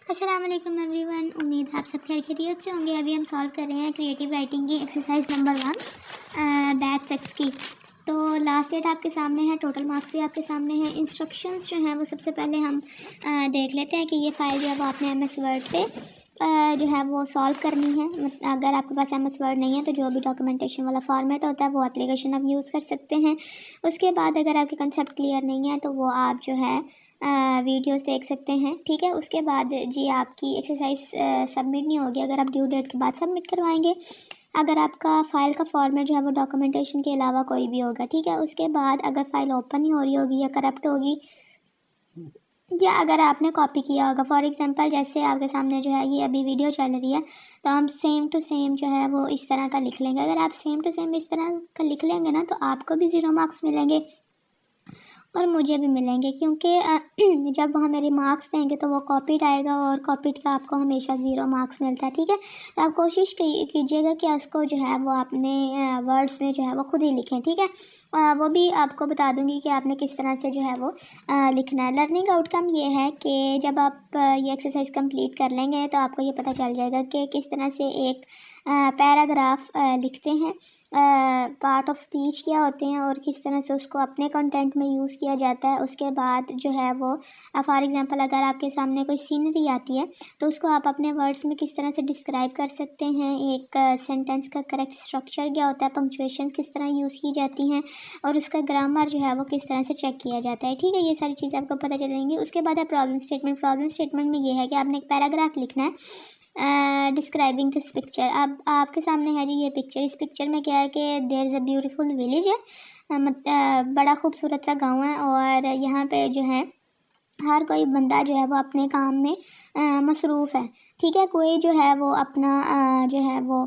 अस्सलाम वालेकुम एवरीवन। उम्मीद है आप सब खैरियत से होंगे। अभी हम सॉल्व कर रहे हैं क्रिएटिव राइटिंग की एक्सरसाइज नंबर 1 बैच 6 की। तो लास्ट डेट आपके सामने है, टोटल मार्क्स भी आपके सामने है। इंस्ट्रक्शंस जो हैं वो सबसे पहले हम देख लेते हैं कि ये फाइल जो है वो आपने MS वर्ड पे जो है वो सॉल्व करनी है। अगर आपके पास MS वर्ड नहीं है तो जो भी डॉक्यूमेंटेशन वाला फॉर्मेट होता है वो एप्लीकेशन आप यूज़ कर सकते हैं। उसके बाद अगर आपके कंसेप्ट क्लियर नहीं है तो वो आप जो है वीडियोस देख सकते हैं। ठीक है, उसके बाद जी आपकी एक्सरसाइज सबमिट नहीं होगी अगर आप ड्यू डेट के बाद सबमिट करवाएंगे, अगर आपका फ़ाइल का फॉर्मेट जो है वो डॉक्यूमेंटेशन के अलावा कोई भी होगा। ठीक है, उसके बाद अगर फ़ाइल ओपन नहीं हो रही होगी या करप्ट होगी या अगर आपने कॉपी किया होगा, फॉर एग्जांपल जैसे आपके सामने जो है ये अभी वीडियो चल रही है तो हम सेम टू सेम जो है वो इस तरह का लिख लेंगे। अगर आप सेम टू सेम इस तरह का लिख लेंगे ना तो आपको भी 0 मार्क्स मिलेंगे और मुझे भी मिलेंगे, क्योंकि जब वो हमें रिमार्क्स देंगे तो वो कॉपीड आएगा और कॉपीड का आपको हमेशा 0 मार्क्स मिलता है। ठीक है, तो आप कोशिश कीजिएगा कि उसको जो है वो अपने वर्ड्स में जो है वो खुद ही लिखें। ठीक है, वो भी आपको बता दूंगी कि आपने किस तरह से जो है वो लिखना है। लर्निंग आउटकम ये है कि जब आप ये एक्सरसाइज कंप्लीट कर लेंगे तो आपको ये पता चल जाएगा कि किस तरह से एक पैराग्राफ लिखते हैं, पार्ट ऑफ स्पीच क्या होते हैं और किस तरह से उसको अपने कंटेंट में यूज़ किया जाता है। उसके बाद जो है वो फॉर एग्जांपल अगर आपके सामने कोई सीनरी आती है तो उसको आप अपने वर्ड्स में किस तरह से डिस्क्राइब कर सकते हैं। एक सेंटेंस का करेक्ट स्ट्रक्चर क्या होता है, पंक्चुएशन किस तरह यूज़ की जाती हैं और उसका ग्रामर जो है वो किस तरह से चेक किया जाता है। ठीक है, ये सारी चीज़ें आपको पता चलेंगी। उसके बाद है प्रॉब्लम स्टेटमेंट। प्रॉब्लम स्टेटमेंट में ये है कि आपने एक पैराग्राफ लिखना है डिस्क्राइबिंग दिस पिक्चर। अब आपके सामने है जी ये पिक्चर। इस पिक्चर में क्या है कि there is a beautiful village है, बड़ा खूबसूरत सा गांव है और यहाँ पे जो है हर कोई बंदा जो है वो अपने काम में मसरूफ़ है। ठीक है, कोई जो है वो अपना जो है वो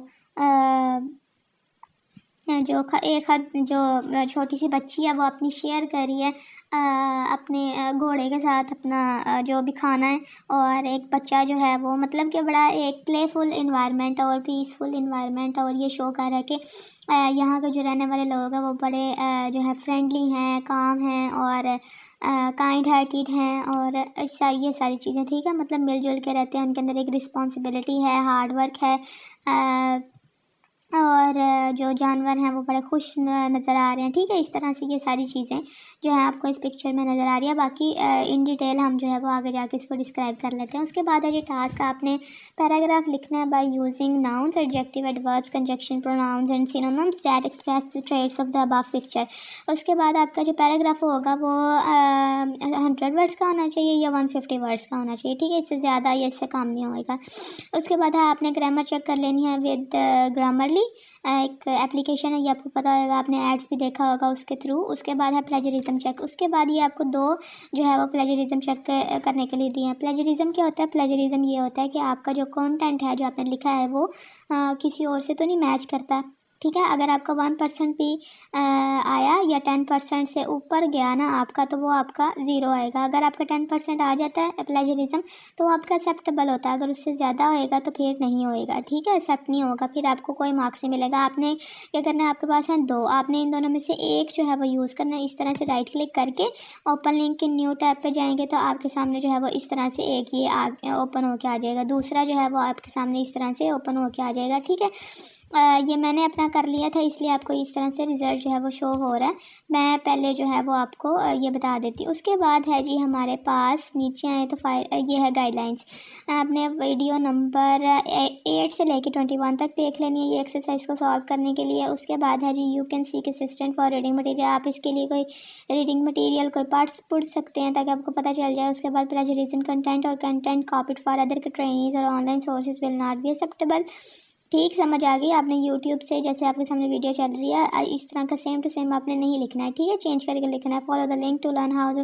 जो छोटी सी बच्ची है वो अपनी शेयर कर रही है अपने घोड़े के साथ अपना जो भी खाना है। और एक बच्चा जो है वो मतलब कि बड़ा एक प्लेफुल इन्वायरमेंट और पीसफुल इन्वायरमेंट, और ये शो कर रहा है कि यहाँ के जो रहने वाले लोग हैं वो बड़े जो है फ्रेंडली हैं, काम हैं और काइंड हार्टेड हैं और ये सारी चीज़ें। ठीक है, मतलब मिलजुल के रहते हैं, उनके अंदर एक रिस्पॉन्सिबिलिटी है, हार्ड वर्क है और जो जानवर हैं वो बड़े खुश नज़र आ रहे हैं। ठीक है, इस तरह से ये सारी चीज़ें जो है आपको इस पिक्चर में नज़र आ रही है। बाकी इन डिटेल हम जो है वो आगे जाके इसको डिस्क्राइब कर लेते हैं। उसके बाद है ये टास्क, आपने पैराग्राफ लिखना है by using nouns, adjective, adverbs, conjunction, pronouns and synonyms that express the traits of the above picture. उसके बाद आपका जो पैराग्राफ होगा वो 100 वर्ड्स का होना चाहिए या 150 वर्ड्स का होना चाहिए। ठीक है, इससे ज़्यादा या इससे कम नहीं होएगा। उसके बाद आपने ग्रामर चेक कर लेनी है विद ग्रामरली। एक एप्लीकेशन है, ये आपको पता होगा, आपने एड्स भी देखा होगा उसके थ्रू। उसके बाद है प्लेजरिज्म चेक। उसके बाद ये आपको 2 जो है वो प्लेजरिज्म चेक करने के लिए दिए हैं। प्लेजरिज्म क्या होता है? प्लेजरिज्म ये होता है कि आपका जो कंटेंट है जो आपने लिखा है वो किसी और से तो नहीं मैच करता। ठीक है, अगर आपका 1% भी आया या 10% से ऊपर गया ना आपका तो वो आपका 0 आएगा। अगर आपका 10% आ जाता है प्लेजरिज्म तो आपका एक्सेप्टेबल होता है, अगर उससे ज़्यादा होएगा तो फिर नहीं होएगा। ठीक है, एक्सेप्ट नहीं होगा, फिर आपको कोई मार्क्स नहीं मिलेगा। आपने क्या करना है, आपके पास है 2, आपने इन दोनों में से एक जो है वो यूज़ करना है। इस तरह से राइट क्लिक करके ओपन लिंक के न्यू टैब पे जाएंगे तो आपके सामने जो है वो इस तरह से एक ये ओपन होके आ जाएगा, दूसरा जो है वो आपके सामने इस तरह से ओपन होके आ जाएगा। ठीक है, ये मैंने अपना कर लिया था इसलिए आपको इस तरह से रिज़ल्ट जो है वो शो हो रहा है। मैं पहले जो है वो आपको ये बता देती हूँ। उसके बाद है जी हमारे पास नीचे आए तो ये है गाइडलाइंस। आपने वीडियो नंबर 8 से लेके 21 तक देख लेनी है ये एक्सरसाइज को सॉल्व करने के लिए। उसके बाद है G you can seek assistant for reading material. आप इसके लिए कोई रीडिंग मटेरियल कोई पार्ट्स पढ़ सकते हैं ताकि आपको पता चल जाए। उसके बाद प्लेजरिज्म कंटेंट और content copied for other trainings और online sources will not be acceptable. ठीक समझ आ गई? आपने यूट्यूब से जैसे आपके सामने वीडियो चल रही है इस तरह का सेम टू सेम आपने नहीं लिखना है। ठीक है, चेंज करके लिखना है। Follow the link to learn how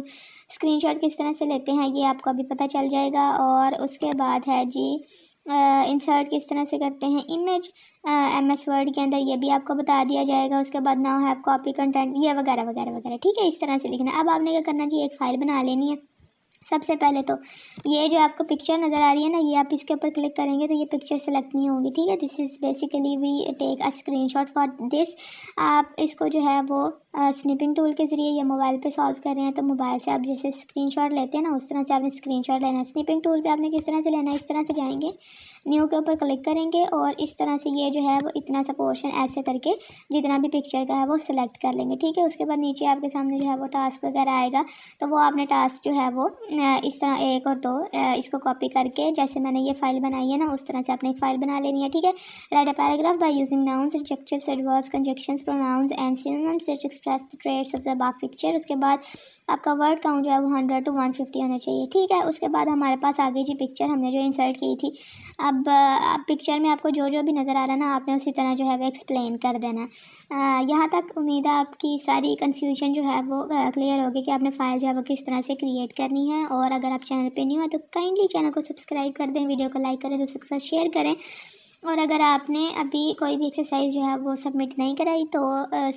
screenshot किस तरह से लेते हैं ये आपको अभी पता चल जाएगा। और उसके बाद है जी इंसर्ट किस तरह से करते हैं इमेज MS वर्ड के अंदर, ये भी आपको बता दिया जाएगा। उसके बाद नाउ हैव कॉपी कंटेंट ये वगैरह वगैरह वगैरह। ठीक है, इस तरह से लिखना है। अब आपने क्या करना चाहिए, एक फ़ाइल बना लेनी है। सबसे पहले तो ये जो आपको पिक्चर नज़र आ रही है ना, ये आप इसके ऊपर क्लिक करेंगे तो ये पिक्चर सेलेक्ट नहीं होगी, ठीक है। This is basically we take a screenshot for this. आप इसको जो है वो स्निपिंग टूल के ज़रिए या मोबाइल पे सॉल्व कर रहे हैं तो मोबाइल से आप जैसे स्क्रीनशॉट लेते हैं ना, उस तरह से आपने स्क्रीनशॉट लेना है। स्निपिंग टूल पे आपने किस तरह से लेना है, इस तरह से जाएंगे, न्यू के ऊपर क्लिक करेंगे और इस तरह से ये जो है वो इतना सा पोर्शन ऐसे करके जितना भी पिक्चर का है वो सिलेक्ट कर लेंगे, ठीक है। उसके बाद नीचे आपके सामने जो है वो टास्क वगैरह आएगा, तो वो आपने टास्क जो है वो इस तरह 1 और 2 इसको कॉपी करके, जैसे मैंने ये फाइल बनाई है ना, उस तरह से आपने एक फाइल बना लेनी है, ठीक है। Right a paragraph by using nouns, adjectives, adverbs, conjunctions, pronouns and synonyms which express the traits of the above picture. उसके बाद आपका वर्ड काउंट जो है वो 100 to 150 होना चाहिए, ठीक है। उसके बाद हमारे पास आ गई जी पिक्चर, हमने जो इंसर्ट की थी। अब पिक्चर में आपको जो जो भी नज़र आ रहा है ना, आपने उसी तरह जो है वो एक्सप्लेन कर देना है। यहाँ तक उम्मीद है आपकी सारी कन्फ्यूजन जो है वो क्लियर होगी कि आपने फाइल जो है वो किस तरह से क्रिएट करनी है। और अगर आप चैनल पे न्यू है तो काइंडली चैनल को सब्सक्राइब कर दें, वीडियो को लाइक करें, दूसरों के साथ शेयर करें। और अगर आपने अभी कोई भी एक्सरसाइज जो है वो सबमिट नहीं कराई तो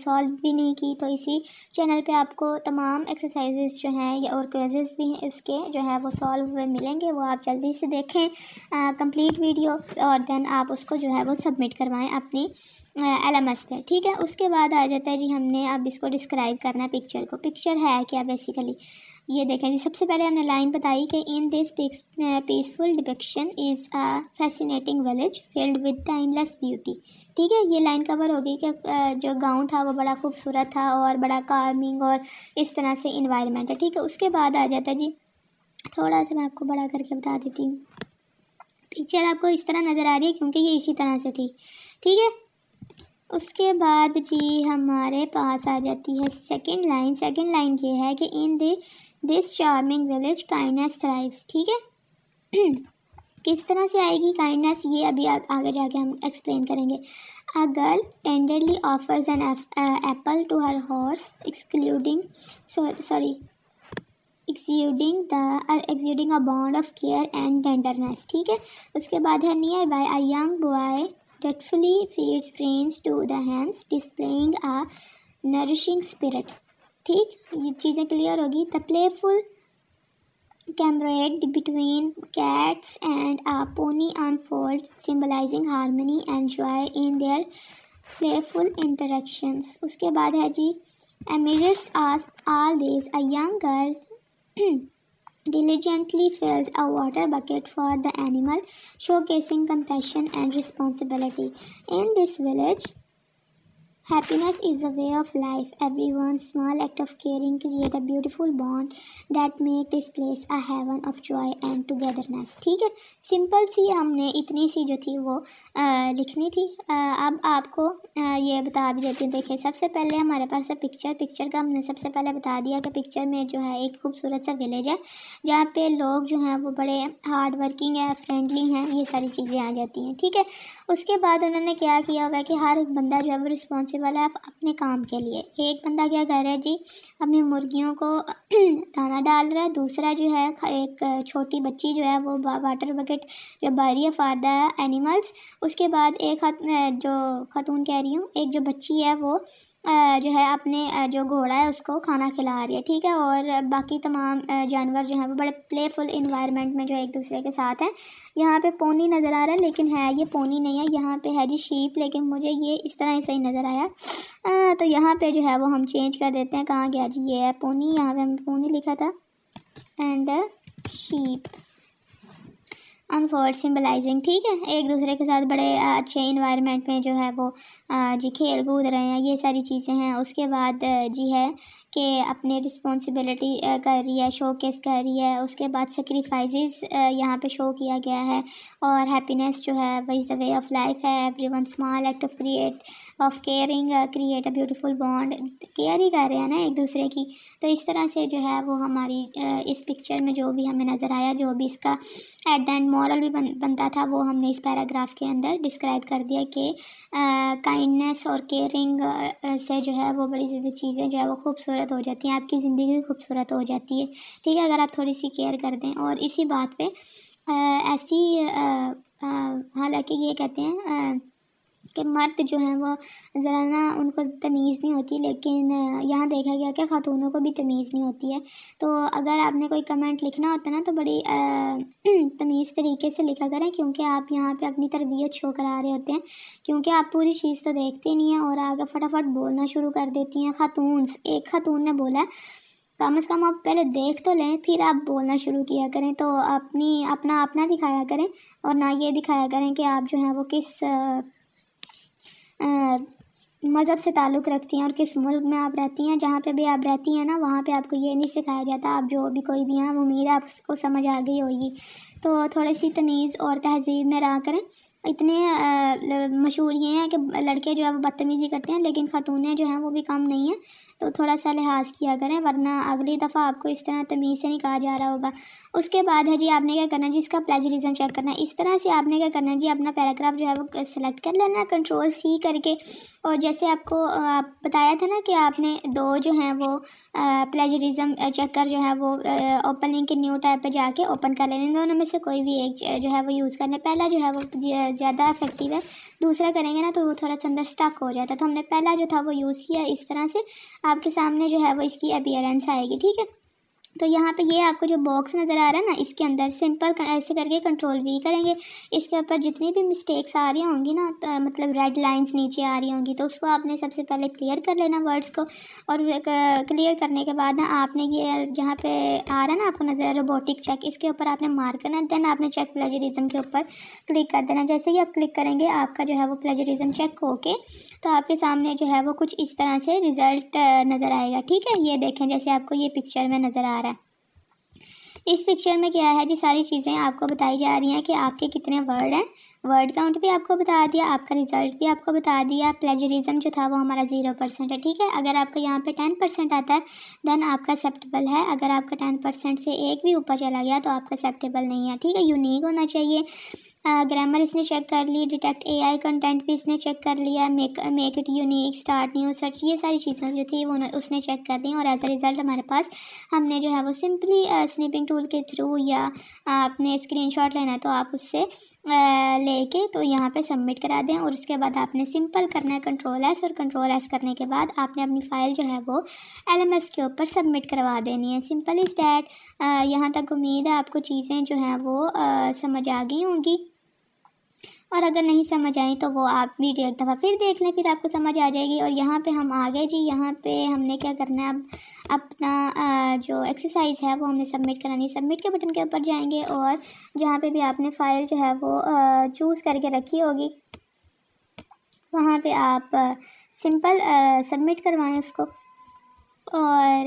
सॉल्व भी नहीं की, तो इसी चैनल पे आपको तमाम एक्सरसाइजेज जो हैं या और क्विज़ेस भी हैं इसके जो है वो सॉल्व हुए मिलेंगे, वो आप जल्दी से देखें कंप्लीट वीडियो और देन आप उसको जो है वो सबमिट करवाएं अपनी LMS पे, ठीक है। उसके बाद आ जाता है जी, हमने अब इसको डिस्क्राइब करना है पिक्चर को। पिक्चर है क्या बेसिकली, ये देखें जी। सबसे पहले हमने लाइन बताई कि in this peaceful depiction is a fascinating village filled with timeless beauty, ठीक है। ये लाइन कवर हो गई कि जो गांव था वो बड़ा खूबसूरत था और बड़ा कार्मिंग और इस तरह से इन्वायरमेंट है, ठीक है। उसके बाद आ जाता है जी, थोड़ा सा मैं आपको बड़ा करके बता देती हूँ। पिक्चर आपको इस तरह नज़र आ रही है क्योंकि ये इसी तरह से थी, ठीक है। उसके बाद जी हमारे पास आ जाती है सेकंड लाइन। सेकंड लाइन ये है कि in this charming village kindness thrives, ठीक है। किस तरह से आएगी काइंडनेस, ये अभी आगे जाके हम एक्सप्लेन करेंगे। A girl tenderly offers an apple to her horse exuding a bond of care and tenderness, ठीक है। उसके बाद है near by a young boy dutifully feeds grains to the hens displaying a nourishing spirit, ठीक। ये चीज़ें clear होगी। The playful camaraderie between cats and a pony unfolds, symbolizing harmony and joy in their playful interactions. उसके बाद है जी amidst all this a young girl diligently fills a water bucket for the animal, showcasing compassion and responsibility. In this village, happiness is a way of life. Everyone's small act of caring create a beautiful bond that make this place a heaven of joy and togetherness, ठीक है। Simple सी हमने इतनी सी जो थी वो लिखनी थी। अब आपको ये बता भी देती हूँ। देखिए सबसे पहले हमारे पास है पिक्चर का हमने सबसे पहले बता दिया कि पिक्चर में जो है एक खूबसूरत सा विलेज है जहाँ पे लोग जो हैं वो बड़े हार्ड वर्किंग है, फ्रेंडली हैं, ये सारी चीज़ें आ जाती हैं, ठीक है। उसके बाद उन्होंने क्या किया होगा कि हर बंदा जो है वो रिस्पॉन्सिबल है अपने काम के लिए। एक बंदा क्या कर रहा है जी, अपनी मुर्गियों को दाना डाल रहा है, दूसरा जो है एक छोटी बच्ची जो है वो वाटर बकेट जो भर रही है फॉर द एनिमल्स। उसके बाद एक जो खातून कह रही हूँ, एक जो बच्ची है वो जो है अपने जो घोड़ा है उसको खाना खिला रही है, ठीक है। और बाकी तमाम जानवर जो हैं वो बड़े प्लेफुल इन्वायरमेंट में जो एक दूसरे के साथ हैं। यहाँ पे पोनी नज़र आ रहा है लेकिन है ये पोनी नहीं है, यहाँ पे है जी शीप, लेकिन मुझे ये इस तरह ही सही नज़र आया। तो यहाँ पे जो है वो हम चेंज कर देते हैं। कहाँ गया जी, ये है पोनी, यहाँ पे हमने पोनी लिखा था एंड शीप अनफोल्ड सिंबलाइजिंग, ठीक है। एक दूसरे के साथ बड़े अच्छे इन्वायरमेंट में जो है वो जी खेल कूद रहे हैं, ये सारी चीज़ें हैं। उसके बाद जी है कि अपनी रिस्पॉन्सिबिलिटी कर रही है, शो केस कर रही है। उसके बाद सेक्रीफाइसेस यहाँ पे शो किया गया है। और हैप्पीनेस जो है वही द वे ऑफ लाइफ है। Everyone small act of caring create a beautiful bond, care ही कर रहे हैं ना एक दूसरे की। तो इस तरह से जो है वो हमारी इस पिक्चर में जो भी हमें नज़र आया, जो भी इसका एट द एंड मॉरल भी बनता था, वो हमने इस पैराग्राफ के अंदर डिस्क्राइब कर दिया कि काइंडनेस और केयरिंग से जो है वो बड़ी ज़्यादा चीज़ें जो है वो खूबसूरत हो जाती हैं, आपकी ज़िंदगी खूबसूरत हो जाती है, ठीक है, अगर आप थोड़ी सी केयर कर दें। और इसी बात पे ऐसी हालांकि ये कहते हैं कि मर्द जो हैं वो ज़रा ना उनको तमीज़ नहीं होती, लेकिन यहाँ देखा गया कि ख़ातूनों को भी तमीज़ नहीं होती है। तो अगर आपने कोई कमेंट लिखना होता है ना तो बड़ी तमीज़ तरीके से लिखा करें, क्योंकि आप यहाँ पे अपनी तरबियत शो करा रहे होते हैं, क्योंकि आप पूरी चीज़ तो देखते नहीं हैं और आगे फटाफट बोलना शुरू कर देती हैं। एक खातून ने बोला कम से कम आप पहले देख तो लें फिर आप बोलना शुरू किया करें। तो अपना अपना दिखाया करें और ना ये दिखाया करें कि आप जो है वो किस मज़हब से ताल्लुक़ रखती हैं और किस मुल्क में आप रहती हैं। जहाँ पे भी आप रहती हैं ना वहाँ पे आपको ये नहीं सिखाया जाता। आप जो भी कोई भी हैं, उम्मीद है आपको समझ आ गई होगी। तो थोड़ी सी तमीज़ और तहज़ीब में रहा करें। इतने मशहूर ये हैं कि लड़के जो है वो बदतमीज़ी करते हैं, लेकिन खातूनें जो हैं वो भी कम नहीं हैं। तो थोड़ा सा लिहाज किया करें, वरना अगली दफ़ा आपको इस तरह तमीज़ से नहीं कहा जा रहा होगा। उसके बाद है जी आपने क्या करना है जी, इसका प्लेजरिज्म चेक करना है। इस तरह से आपने क्या करना है जी, अपना पैराग्राफ जो है वो सेलेक्ट कर लेना है Ctrl+C करके। और जैसे आपको बताया था ना कि आपने 2 जो हैं वो प्लेजरिज्म चेकर जो है वो ओपन लिंक न्यू टैब पे जाके ओपन कर लेने। दोनों में से कोई भी एक जो है वो यूज़ करना। पहला जो है वो ज़्यादा इफेक्टिव है, दूसरा करेंगे ना तो वो थोड़ा सा अंदर स्टक हो जाता है। तो हमने पहला जो था वो यूज़ किया। इस तरह से आपके सामने जो है वो इसकी अपीयरेंस आएगी, ठीक है। तो यहाँ पे ये आपको जो बॉक्स नज़र आ रहा है ना, इसके अंदर सिंपल ऐसे करके Ctrl+V करेंगे। इसके ऊपर जितनी भी मिस्टेक्स आ रही होंगी ना, तो मतलब रेड लाइंस नीचे आ रही होंगी, तो उसको आपने सबसे पहले क्लियर कर लेना वर्ड्स को। और क्लियर करने के बाद ना आपने ये जहाँ पे आ रहा है ना आपको नज़र रोबोटिक चेक, इसके ऊपर आपने मार्क करना। देन आपने चेक प्लेजरिज्म के ऊपर क्लिक कर देना। जैसे ही आप क्लिक करेंगे आपका जो है वो प्लेजरिज्म चेक होके तो आपके सामने जो है वो कुछ इस तरह से रिज़ल्ट नज़र आएगा, ठीक है। ये देखें जैसे आपको ये पिक्चर में नज़र आ रहा है। इस पिक्चर में क्या है जी, सारी चीज़ें आपको बताई जा रही हैं कि आपके कितने वर्ड हैं। वर्ड काउंट भी आपको बता दिया, आपका रिजल्ट भी आपको बता दिया। प्लेजरिज्म जो था वो हमारा 0% है, ठीक है। अगर आपका यहाँ पे 10% आता है देन आपका एक्सेप्टेबल है। अगर आपका 10% से एक भी ऊपर चला गया तो आपका एक्सेप्टेबल नहीं है, ठीक है। यूनिक होना चाहिए। ग्रामर इसने चेक कर ली, डिटेक्ट AI कंटेंट भी इसने चेक कर लिया, make it unique, start new search, ये सारी चीज़ें जो थी वो उसने चेक कर दी। और एज अ रिज़ल्ट हमारे पास हमने जो है वो सिंपली स्निपिंग टूल के थ्रू या आपने स्क्रीनशॉट लेना है तो आप उससे लेके तो यहाँ पे सबमिट करा दें। और उसके बाद आपने सिंपल करना है Ctrl+S, और Ctrl+S करने के बाद आपने अपनी फ़ाइल जो है वो LMS के ऊपर सबमिट करवा देनी है। Simple is that. यहाँ तक उम्मीद है आपको चीज़ें जो हैं वो समझ आ गई होंगी, और अगर नहीं समझ आई तो वो आप वीडियो एक दफ़ा फिर देख लें, फिर आपको समझ आ जाएगी। और यहाँ पे हम आ गए जी, यहाँ पे हमने क्या करना है, अब अपना जो एक्सरसाइज है वो हमने सबमिट करानी है। सबमिट के बटन के ऊपर जाएंगे और जहाँ पे भी आपने फ़ाइल जो है वो चूज़ करके रखी होगी वहाँ पे आप सिंपल सबमिट करवाएं उसको। और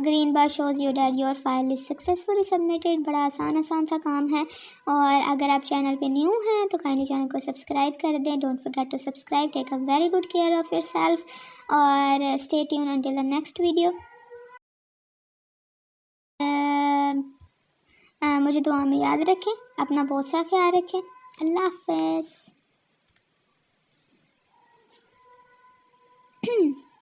green bar shows you that your file is successfully submitted. बड़ा आसान सा काम है। और अगर आप चैनल पे न्यू हैं तो काइंडली चैनल को सब्सक्राइब कर दें। Don't forget to subscribe. Take a very good care of yourself और stay tune until the next video. मुझे दुआ में याद रखें, अपना बहुत सा ख्याल रखें। अल्लाह हाफ़िज़।